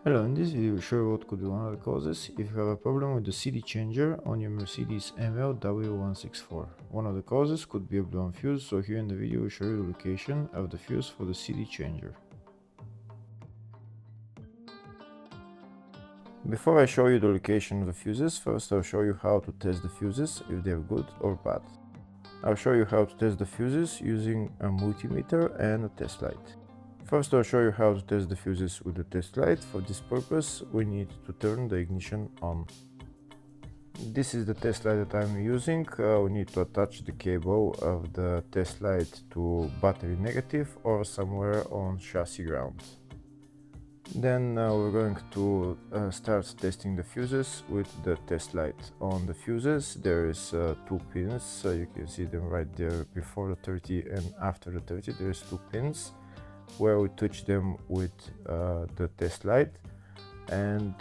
Hello, in this video we'll show you what could be one of the causes if you have a problem with the CD changer on your Mercedes ML164. One of the causes could be a blown fuse, so here in the video we'll show you the location of the fuse for the CD changer. Before I show you the location of the fuses, first I'll show you how to test the fuses, if they're good or bad. I'll show you how to test the fuses using a multimeter and a test light. First I'll show you how to test the fuses with the test light. For this purpose we need to turn the ignition on. This is the test light that I'm using. We need to attach the cable of the test light to battery negative or somewhere on chassis ground. Then we're going to start testing the fuses with the test light. On the fuses there is two pins, you can see them right there before the 30 and after the 30 there's two pins where we touch them with the test light, and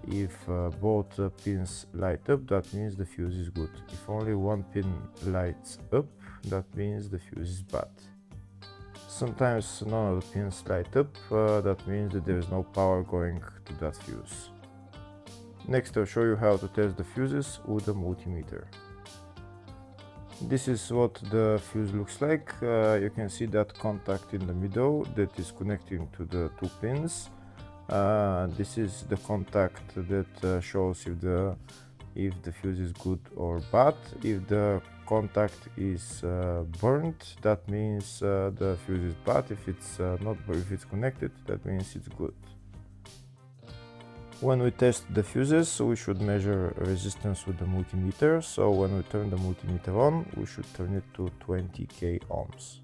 if both pins light up, that means the fuse is good. If only one pin lights up, that means the fuse is bad. Sometimes none of the pins light up, that means that there is no power going to that fuse. Next I'll show you how to test the fuses with a multimeter. This is what the fuse looks like. You can see that contact in the middle that is connecting to the two pins. This is the contact that shows if the fuse is good or bad. If the contact is burnt, that means the fuse is bad. If it's not, if it's connected, that means it's good. When we test the fuses, we should measure resistance with the multimeter. So when we turn the multimeter on, we should turn it to 20k ohms.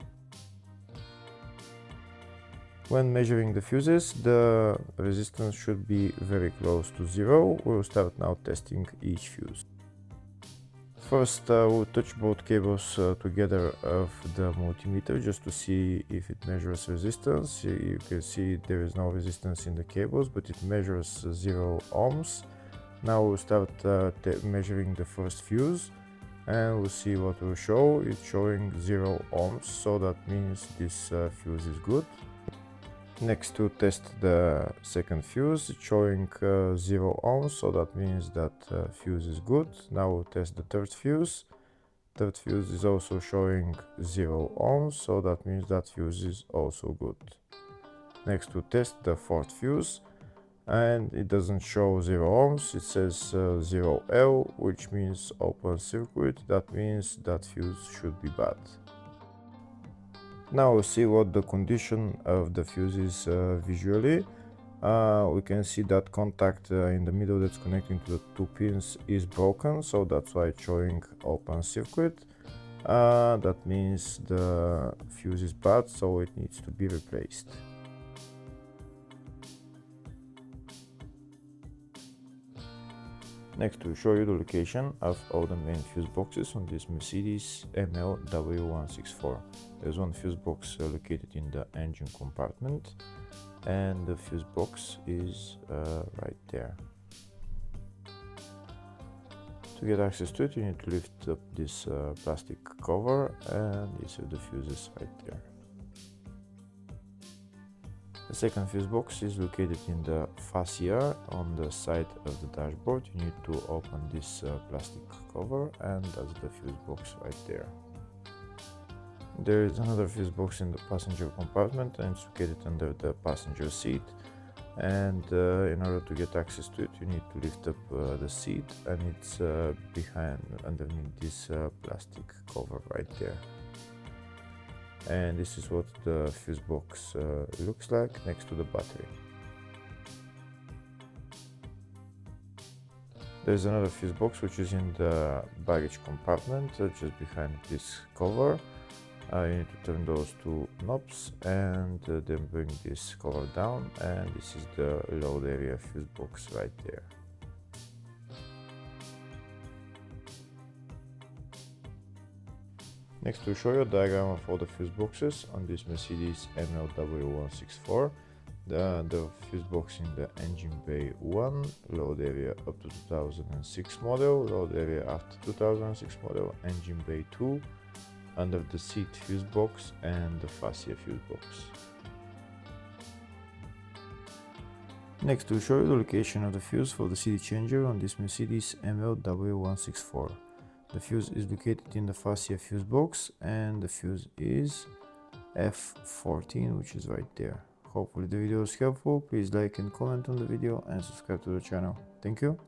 When measuring the fuses, the resistance should be very close to zero. We'll start now testing each fuse. First we'll touch both cables together of the multimeter just to see if it measures resistance. You can see there is no resistance in the cables, but it measures 0 ohms. Now we'll start measuring the first fuse and we'll see what will show. It's showing 0 ohms, so that means this fuse is good. Next to test the second fuse, it's showing 0 ohms, so that means that fuse is good. Now we'll test the third fuse. Third fuse is also showing 0 ohms, so that means that fuse is also good. Next we'll test the fourth fuse, and it doesn't show 0 ohms, it says 0L, which means open circuit. That means that fuse should be bad. Now we'll see what the condition of the fuse is visually. We can see that contact in the middle that's connecting to the two pins is broken, so that's why it's showing open circuit. That means the fuse is bad, so it needs to be replaced. Next we'll show you the location of all the main fuse boxes on this Mercedes ML164. There's one fuse box located in the engine compartment, and the fuse box is right there. To get access to it, you need to lift up this plastic cover, and these are the fuses right there. The second fuse box is located in the fascia on the side of the dashboard. You need to open this plastic cover, and that's the fuse box right there. There is another fuse box in the passenger compartment, and it's located under the passenger seat. And in order to get access to it, you need to lift up the seat, and it's underneath this plastic cover right there. And this is what the fuse box looks like next to the battery. There's another fuse box which is in the baggage compartment just behind this cover. You need to turn those two knobs and then bring this cover down, and this is the load area fuse box right there. Next we'll show you a diagram of all the fuse boxes on this Mercedes ML164. The fuse box in the engine bay 1, load area up to 2006 model, load area after 2006 model, engine bay 2, under the seat fuse box, and the fascia fuse box. Next, we'll show you the location of the fuse for the CD changer on this Mercedes ML164. The fuse is located in the fascia fuse box and the fuse is F14, which is right there. Hopefully the video is helpful. Please like and comment on the video and subscribe to the channel. Thank you.